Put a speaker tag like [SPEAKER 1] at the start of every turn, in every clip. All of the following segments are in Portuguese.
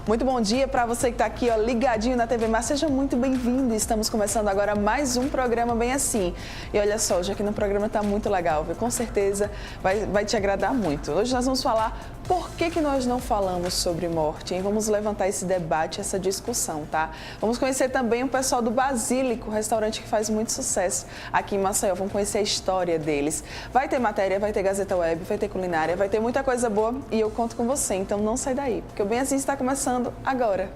[SPEAKER 1] Muito bom dia para você que está aqui, ó, ligadinho na TV Mar. Seja muito bem-vindo. Estamos começando agora mais um programa bem assim. E olha só, hoje aqui no programa está muito legal, viu? Com certeza vai te agradar muito. Hoje nós vamos falar por que nós não falamos sobre morte, hein? Vamos levantar esse debate, essa discussão, tá? Vamos conhecer também o pessoal do Basílico, restaurante que faz muito sucesso aqui em Maceió. Vamos conhecer a história deles. Vai ter matéria, vai ter Gazeta Web, vai ter culinária, vai ter muita coisa boa e eu conto com você. Então não sai daí, porque o Bem Assim está começando agora.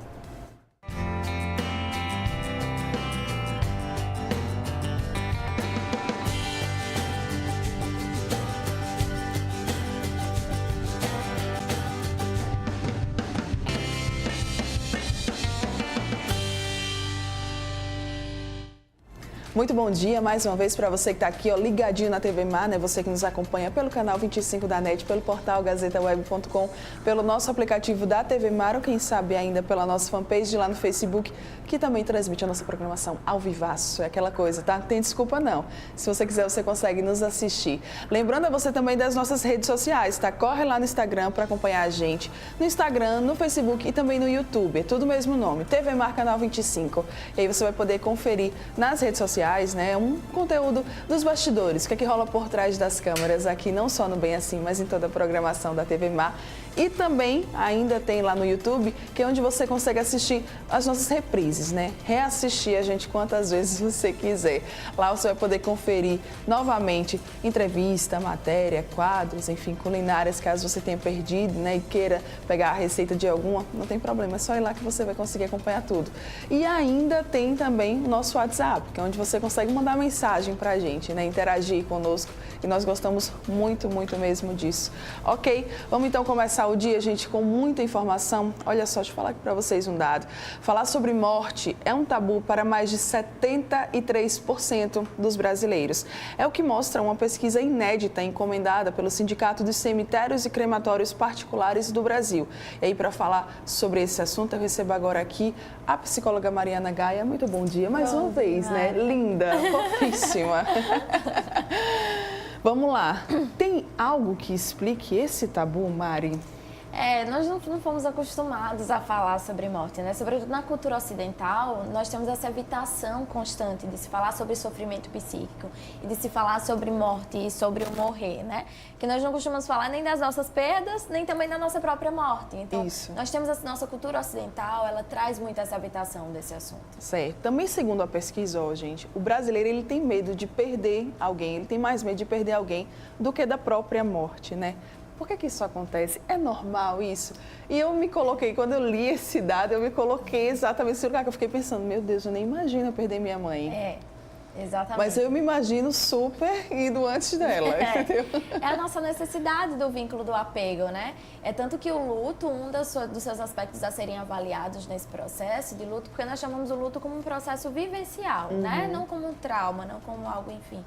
[SPEAKER 1] Muito bom dia mais uma vez para você que está aqui, ó, ligadinho na TV Mar, né? Você que nos acompanha pelo canal 25 da NET, pelo portal gazetaweb.com, pelo nosso aplicativo da TV Mar ou quem sabe ainda pela nossa fanpage lá no Facebook, que também transmite a nossa programação ao vivaço. É aquela coisa, tá? Tem desculpa não. Se você quiser, você consegue nos assistir. Lembrando a você também das nossas redes sociais, tá? Corre lá no Instagram para acompanhar a gente. No Instagram, no Facebook e também no YouTube. É tudo o mesmo nome, TV Mar Canal 25. E aí você vai poder conferir nas redes sociais, né, um conteúdo dos bastidores, o que é que rola por trás das câmeras aqui, não só no Bem Assim, mas em toda a programação da TV Mar. E também ainda tem lá no YouTube, que é onde você consegue assistir as nossas reprises, né? Reassistir a gente quantas vezes você quiser. Lá você vai poder conferir novamente entrevista, matéria, quadros, enfim, culinárias, caso você tenha perdido, né, e queira pegar a receita de alguma, não tem problema, é só ir lá que você vai conseguir acompanhar tudo. E ainda tem também o nosso WhatsApp, que é onde você consegue mandar mensagem pra gente, né, interagir conosco, e nós gostamos muito, muito mesmo disso. Ok? Vamos então começar o dia, gente, com muita informação. Olha só, deixa eu falar aqui para vocês um dado. Falar sobre morte é um tabu para mais de 73% dos brasileiros. É o que mostra uma pesquisa inédita encomendada pelo Sindicato dos Cemitérios e Crematórios Particulares do Brasil. E aí, para falar sobre esse assunto, eu recebo agora aqui a psicóloga Mariana Gaia. Muito bom dia mais uma vez, né? Linda, fofíssima. Vamos lá. Tem algo que explique esse tabu, Mari?
[SPEAKER 2] Nós não fomos acostumados a falar sobre morte, né? Sobretudo na cultura ocidental, nós temos essa evitação constante de se falar sobre sofrimento psíquico e de se falar sobre morte e sobre o morrer, né? Que nós não costumamos falar nem das nossas perdas, nem também da nossa própria morte. Então, nós temos essa nossa cultura ocidental, ela traz muito essa evitação desse assunto.
[SPEAKER 1] Certo. Também, segundo a pesquisa, gente, o brasileiro ele tem medo de perder alguém, ele tem mais medo de perder alguém do que da própria morte, né? Por que isso acontece? É normal isso? E eu me coloquei, quando eu li esse dado, eu me coloquei exatamente nesse lugar que eu fiquei pensando, meu Deus, eu nem imagino eu perder minha mãe.
[SPEAKER 2] Exatamente.
[SPEAKER 1] Mas eu me imagino super indo antes dela, entendeu?
[SPEAKER 2] É a nossa necessidade do vínculo do apego, né? É tanto que o luto, dos seus aspectos a serem avaliados nesse processo de luto, porque nós chamamos o luto como um processo vivencial, né? Não como um trauma, não como algo, enfim,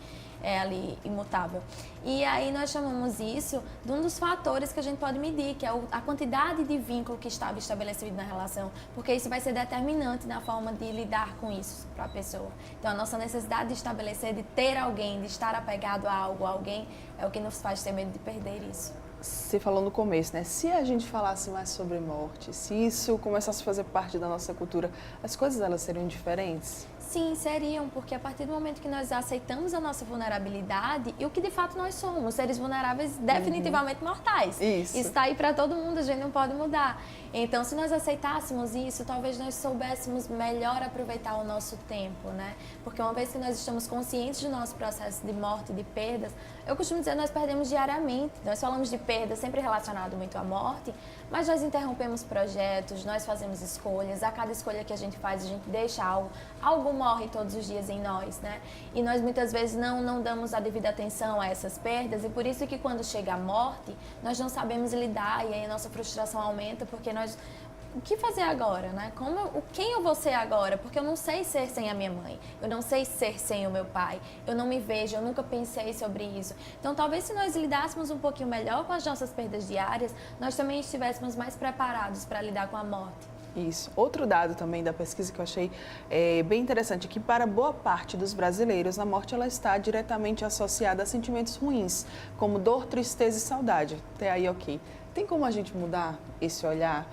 [SPEAKER 2] ali imutável. E aí nós chamamos isso de um dos fatores que a gente pode medir, que é a quantidade de vínculo que estava estabelecido na relação, porque isso vai ser determinante na forma de lidar com isso para a pessoa. Então a nossa necessidade de estabelecer, de ter alguém, de estar apegado a algo, a alguém, é o que nos faz ter medo de perder isso.
[SPEAKER 1] Você falou no começo, né? Se a gente falasse mais sobre morte, se isso começasse a fazer parte da nossa cultura, as coisas elas seriam diferentes?
[SPEAKER 2] Sim, seriam, porque a partir do momento que nós aceitamos a nossa vulnerabilidade e o que de fato nós somos, seres vulneráveis definitivamente mortais. Isso está aí para todo mundo, a gente não pode mudar. Então, se nós aceitássemos isso, talvez nós soubéssemos melhor aproveitar o nosso tempo, né? Porque uma vez que nós estamos conscientes do nosso processo de morte, de perdas, eu costumo dizer que nós perdemos diariamente. Nós falamos de perda sempre relacionado muito à morte, mas nós interrompemos projetos, nós fazemos escolhas, a cada escolha que a gente faz, a gente deixa algo morre todos os dias em nós, né? E nós muitas vezes não damos a devida atenção a essas perdas e por isso que quando chega a morte, nós não sabemos lidar e aí a nossa frustração aumenta porque o que fazer agora, né? Quem eu vou ser agora? Porque eu não sei ser sem a minha mãe, eu não sei ser sem o meu pai, eu não me vejo, eu nunca pensei sobre isso. Então, talvez se nós lidássemos um pouquinho melhor com as nossas perdas diárias, nós também estivéssemos mais preparados para lidar com a morte.
[SPEAKER 1] Isso. Outro dado também da pesquisa que eu achei bem interessante é que para boa parte dos brasileiros, a morte ela está diretamente associada a sentimentos ruins, como dor, tristeza e saudade. Até aí, ok. Tem como a gente mudar esse olhar?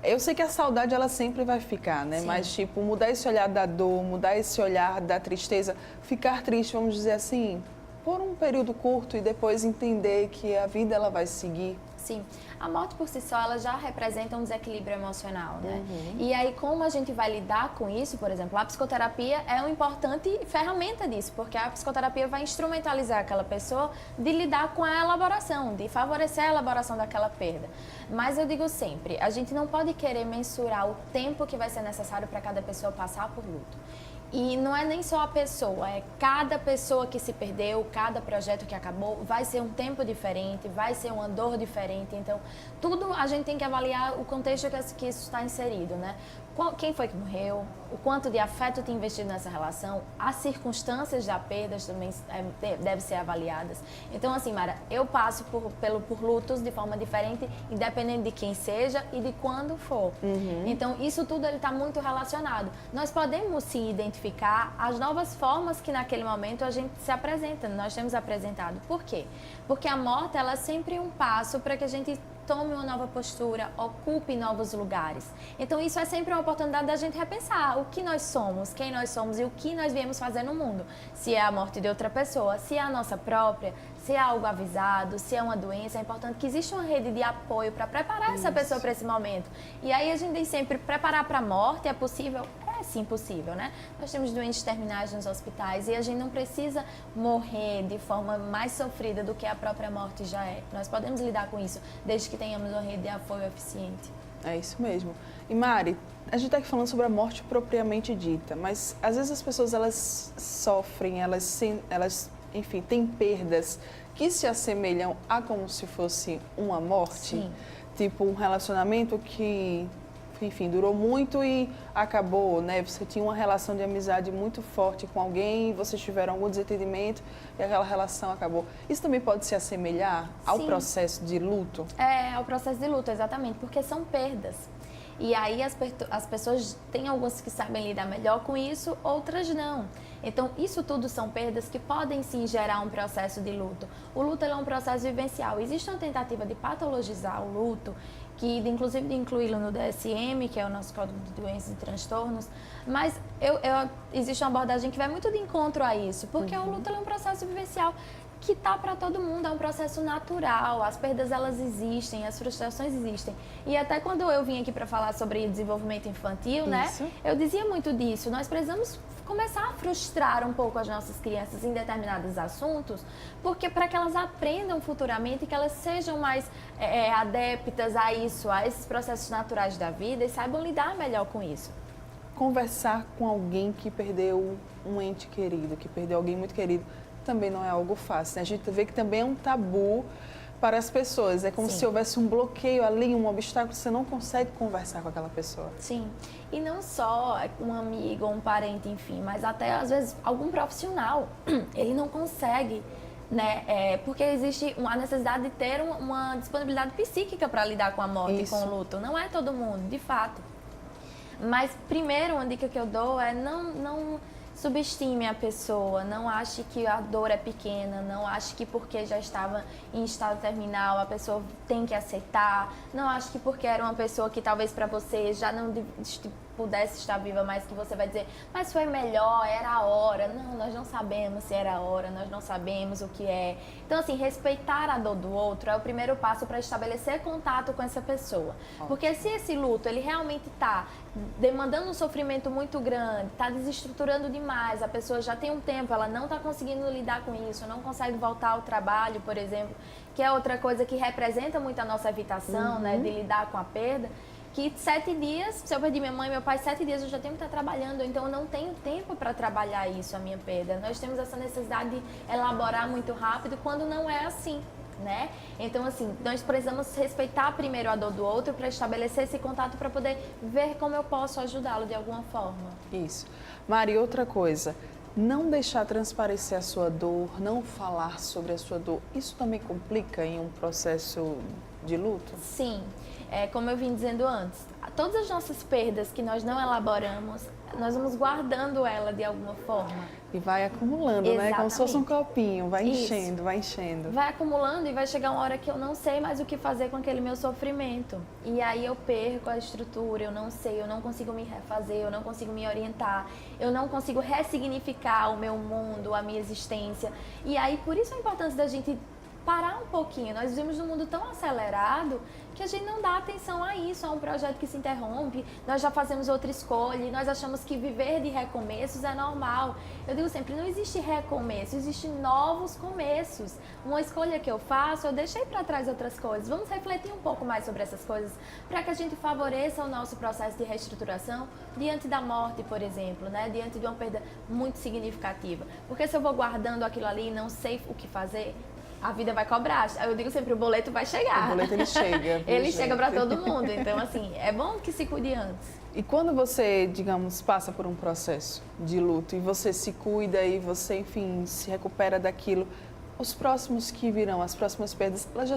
[SPEAKER 1] Eu sei que a saudade ela sempre vai ficar, né?
[SPEAKER 2] Sim.
[SPEAKER 1] Mas, tipo, mudar esse olhar da dor, mudar esse olhar da tristeza, ficar triste, vamos dizer assim, por um período curto e depois entender que a vida ela vai seguir.
[SPEAKER 2] Sim, a morte por si só, ela já representa um desequilíbrio emocional, né? E aí, como a gente vai lidar com isso, por exemplo, a psicoterapia é uma importante ferramenta disso, porque a psicoterapia vai instrumentalizar aquela pessoa de lidar com a elaboração, de favorecer a elaboração daquela perda. Mas eu digo sempre, a gente não pode querer mensurar o tempo que vai ser necessário para cada pessoa passar por luto. E não é nem só a pessoa, é cada pessoa que se perdeu, cada projeto que acabou, vai ser um tempo diferente, vai ser uma dor diferente. Então, tudo a gente tem que avaliar o contexto que isso está inserido, né? Quem foi que morreu, o quanto de afeto tem investido nessa relação, as circunstâncias da perda também devem ser avaliadas. Então, assim, Mara, eu passo por lutos de forma diferente, independente de quem seja e de quando for. Então, isso tudo está muito relacionado. Nós podemos sim identificar as novas formas que naquele momento a gente se apresenta, nós temos apresentado. Por quê? Porque a morte ela é sempre um passo para que a gente tome uma nova postura, ocupe novos lugares. Então, isso é sempre uma oportunidade da gente repensar o que nós somos, quem nós somos e o que nós viemos fazer no mundo. Se é a morte de outra pessoa, se é a nossa própria, se é algo avisado, se é uma doença, é importante que exista uma rede de apoio para preparar essa pessoa para esse momento. E aí a gente tem sempre preparar para a morte, é possível? É sim possível, né? Nós temos doentes terminais nos hospitais e a gente não precisa morrer de forma mais sofrida do que a própria morte já é. Nós podemos lidar com isso, desde que tenhamos uma rede de apoio eficiente.
[SPEAKER 1] É isso mesmo. E Mari, a gente está aqui falando sobre a morte propriamente dita, mas às vezes as pessoas elas sofrem, elas enfim, têm perdas que se assemelham a como se fosse uma morte.
[SPEAKER 2] Sim.
[SPEAKER 1] Tipo um relacionamento que, enfim, durou muito e acabou, né? Você tinha uma relação de amizade muito forte com alguém, vocês tiveram algum desentendimento e aquela relação acabou. Isso também pode se assemelhar ao processo de luto?
[SPEAKER 2] É, ao processo de luto, exatamente, porque são perdas. E aí as pessoas, tem algumas que sabem lidar melhor com isso, outras não. Então, isso tudo são perdas que podem sim gerar um processo de luto. O luto é um processo vivencial. Existe uma tentativa de patologizar o luto, inclusive de incluí-lo no DSM, que é o nosso Código de Doenças e Transtornos, mas existe uma abordagem que vai muito de encontro a isso, porque o luto é um processo vivencial que tá para todo mundo, é um processo natural, as perdas elas existem, as frustrações existem. E até quando eu vim aqui para falar sobre desenvolvimento infantil, né, eu dizia muito disso, nós precisamos começar a frustrar um pouco as nossas crianças em determinados assuntos, porque para que elas aprendam futuramente e que elas sejam mais adeptas a isso, a esses processos naturais da vida e saibam lidar melhor com isso.
[SPEAKER 1] Conversar com alguém que perdeu um ente querido, que perdeu alguém muito querido, também não é algo fácil, né? A gente vê que também é um tabu para as pessoas. É como se houvesse um bloqueio ali, um obstáculo, você não consegue conversar com aquela pessoa.
[SPEAKER 2] Sim, e não só um amigo ou um parente, enfim, mas até às vezes algum profissional, ele não consegue, né? Porque existe a necessidade de ter uma disponibilidade psíquica para lidar com a morte e com o luto. Não é todo mundo, de fato. Mas primeiro, uma dica que eu dou é não subestime a pessoa, não ache que a dor é pequena, não ache que porque já estava em estado terminal a pessoa tem que aceitar, não ache que porque era uma pessoa que talvez para você já não pudesse estar viva, mas que você vai dizer, mas foi melhor, era a hora. Não, nós não sabemos se era a hora, nós não sabemos o que é. Então, assim, respeitar a dor do outro é o primeiro passo para estabelecer contato com essa pessoa. Porque se esse luto, ele realmente está demandando um sofrimento muito grande, está desestruturando demais, a pessoa já tem um tempo, ela não está conseguindo lidar com isso, não consegue voltar ao trabalho, por exemplo, que é outra coisa que representa muito a nossa evitação, né, de lidar com a perda, que 7 dias, se eu perdi minha mãe e meu pai, 7 dias eu já tenho que estar trabalhando, então eu não tenho tempo para trabalhar isso, a minha perda. Nós temos essa necessidade de elaborar muito rápido quando não é assim, né? Então, assim, nós precisamos respeitar primeiro a dor do outro para estabelecer esse contato para poder ver como eu posso ajudá-lo de alguma forma.
[SPEAKER 1] Isso. Mari, outra coisa, não deixar transparecer a sua dor, não falar sobre a sua dor, isso também complica em um processo de luto?
[SPEAKER 2] Sim. Como eu vim dizendo antes, todas as nossas perdas que nós não elaboramos, nós vamos guardando ela de alguma forma.
[SPEAKER 1] E vai acumulando,
[SPEAKER 2] Exatamente.
[SPEAKER 1] né? Como se fosse um copinho, vai enchendo, vai enchendo.
[SPEAKER 2] Vai acumulando e vai chegar uma hora que eu não sei mais o que fazer com aquele meu sofrimento. E aí eu perco a estrutura, eu não sei, eu não consigo me refazer, eu não consigo me orientar, eu não consigo ressignificar o meu mundo, a minha existência. E aí por isso a importância da gente parar um pouquinho. Nós vivemos num mundo tão acelerado que a gente não dá atenção a isso, a um projeto que se interrompe, nós já fazemos outra escolha e nós achamos que viver de recomeços é normal. Eu digo sempre, não existe recomeço, existem novos começos. Uma escolha que eu faço, eu deixei para trás outras coisas. Vamos refletir um pouco mais sobre essas coisas para que a gente favoreça o nosso processo de reestruturação diante da morte, por exemplo, né? Diante de uma perda muito significativa. Porque se eu vou guardando aquilo ali e não sei o que fazer, a vida vai cobrar. Eu digo sempre, o boleto vai chegar.
[SPEAKER 1] O boleto ele chega.
[SPEAKER 2] Ele chega para todo mundo. Então, assim, é bom que se cuide antes.
[SPEAKER 1] E quando você, digamos, passa por um processo de luto e você se cuida e você, enfim, se recupera daquilo, os próximos que virão, as próximas perdas, elas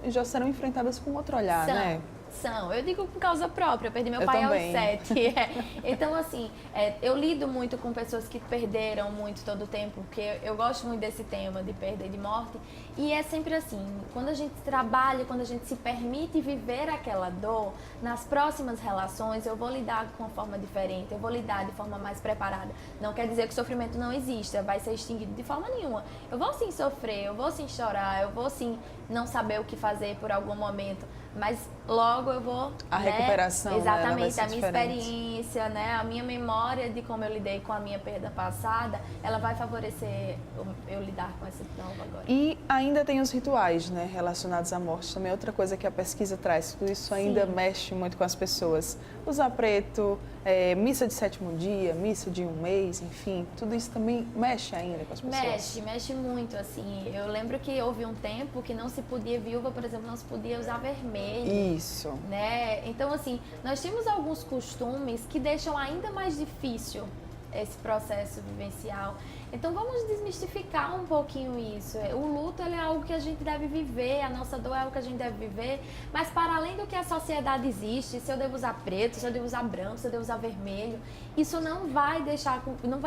[SPEAKER 1] já serão enfrentadas com outro olhar, né?
[SPEAKER 2] São. Eu digo por causa própria. Eu perdi meu pai aos 7. Então, assim, eu lido muito com pessoas que perderam muito todo o tempo, porque eu gosto muito desse tema de perda e de morte. E é sempre assim, quando a gente trabalha, quando a gente se permite viver aquela dor, nas próximas relações eu vou lidar com uma forma diferente, eu vou lidar de forma mais preparada. Não quer dizer que o sofrimento não exista, vai ser extinguido de forma nenhuma. Eu vou sim sofrer, eu vou sim chorar, eu vou sim não saber o que fazer por algum momento, mas logo eu vou...
[SPEAKER 1] A recuperação,
[SPEAKER 2] exatamente,
[SPEAKER 1] né,
[SPEAKER 2] a minha experiência, né, a minha memória de como eu lidei com a minha perda passada, ela vai favorecer eu lidar com essa nova agora.
[SPEAKER 1] E ainda tem os rituais, né, relacionados à morte. Também outra coisa que a pesquisa traz, tudo isso ainda mexe muito com as pessoas. Usar preto, missa de 7º dia, missa de 1 mês, enfim, tudo isso também mexe ainda com as pessoas.
[SPEAKER 2] Mexe muito, assim. Eu lembro que houve um tempo que não se podia, viúva, por exemplo, não se podia usar vermelho.
[SPEAKER 1] Isso.
[SPEAKER 2] Né? Então, assim, nós temos alguns costumes que deixam ainda mais difícil esse processo vivencial. Então vamos desmistificar um pouquinho isso. O luto ele é algo que a gente deve viver, a nossa dor é algo que a gente deve viver, mas para além do que a sociedade existe, se eu devo usar preto, se eu devo usar branco, se eu devo usar vermelho, isso não vai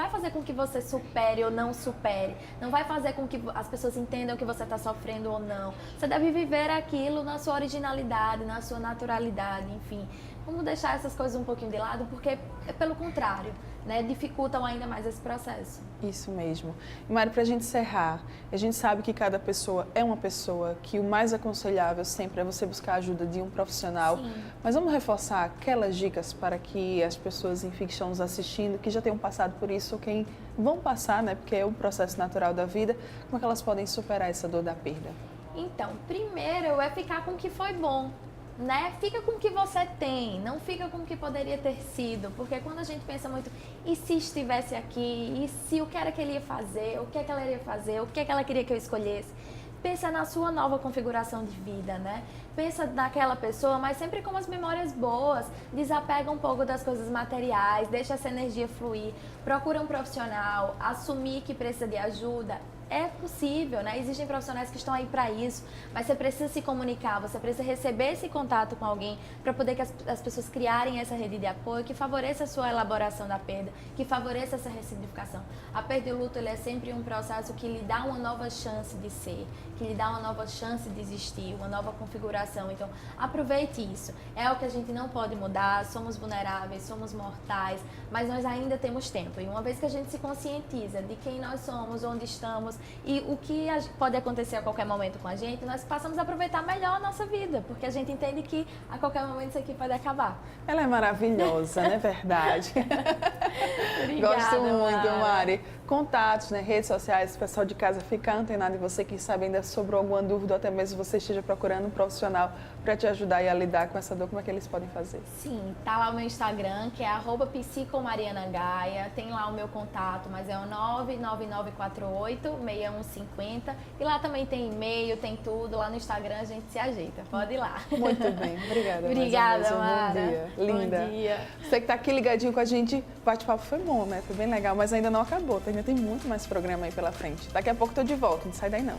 [SPEAKER 2] fazer com que você supere ou não supere, não vai fazer com que as pessoas entendam que você está sofrendo ou não. Você deve viver aquilo na sua originalidade, na sua naturalidade, enfim. Vamos deixar essas coisas um pouquinho de lado, porque é pelo contrário, né, dificultam ainda mais esse processo.
[SPEAKER 1] Isso mesmo. E Mari, para a gente encerrar, a gente sabe que cada pessoa é uma pessoa, que o mais aconselhável sempre é você buscar a ajuda de um profissional. Sim. Mas vamos reforçar aquelas dicas para que as pessoas, enfim, que estão nos assistindo, que já tenham passado por isso, ou quem vão passar, né, porque é o processo natural da vida, como é que elas podem superar essa dor da perda?
[SPEAKER 2] Então, primeiro é ficar com o que foi bom. Né? Fica com o que você tem, não fica com o que poderia ter sido, porque quando a gente pensa muito, e se estivesse aqui, e se o que era que ele ia fazer, o que é que ela iria fazer, o que é que ela queria que eu escolhesse, pensa na sua nova configuração de vida, né? Pensa naquela pessoa, mas sempre com as memórias boas, desapega um pouco das coisas materiais, deixa essa energia fluir, procura um profissional, assumir que precisa de ajuda. É possível, né? Existem profissionais que estão aí para isso, mas você precisa se comunicar, você precisa receber esse contato com alguém para poder que as pessoas criarem essa rede de apoio que favoreça a sua elaboração da perda, que favoreça essa ressignificação. A perda e o luto ele é sempre um processo que lhe dá uma nova chance de ser, que lhe dá uma nova chance de existir, uma nova configuração. Então, aproveite isso. É o que a gente não pode mudar, somos vulneráveis, somos mortais, mas nós ainda temos tempo. E uma vez que a gente se conscientiza de quem nós somos, onde estamos, e o que pode acontecer a qualquer momento com a gente, nós passamos a aproveitar melhor a nossa vida, porque a gente entende que a qualquer momento isso aqui pode acabar.
[SPEAKER 1] Ela é maravilhosa, não é verdade?
[SPEAKER 2] Obrigada,
[SPEAKER 1] gosto muito,
[SPEAKER 2] Mara.
[SPEAKER 1] Mari. Contatos, né, redes sociais, o pessoal de casa fica antenado em você, quem sabe ainda sobrou alguma dúvida, ou até mesmo você esteja procurando um profissional para te ajudar a lidar com essa dor, como é que eles podem fazer?
[SPEAKER 2] Sim, tá lá o meu Instagram, que é @psicomarianagaia, tem lá o meu contato, mas é o 99948-6150, e lá também tem e-mail, tem tudo, lá no Instagram a gente se ajeita, pode ir lá.
[SPEAKER 1] Muito bem, obrigada.
[SPEAKER 2] Obrigada, Mara.
[SPEAKER 1] Bom dia, linda.
[SPEAKER 2] Bom dia.
[SPEAKER 1] Você que tá aqui ligadinho com a gente, o bate-papo foi bom, né? Foi bem legal, mas ainda não acabou, ainda tem muito mais programa aí pela frente. Daqui a pouco tô de volta, não sai daí não.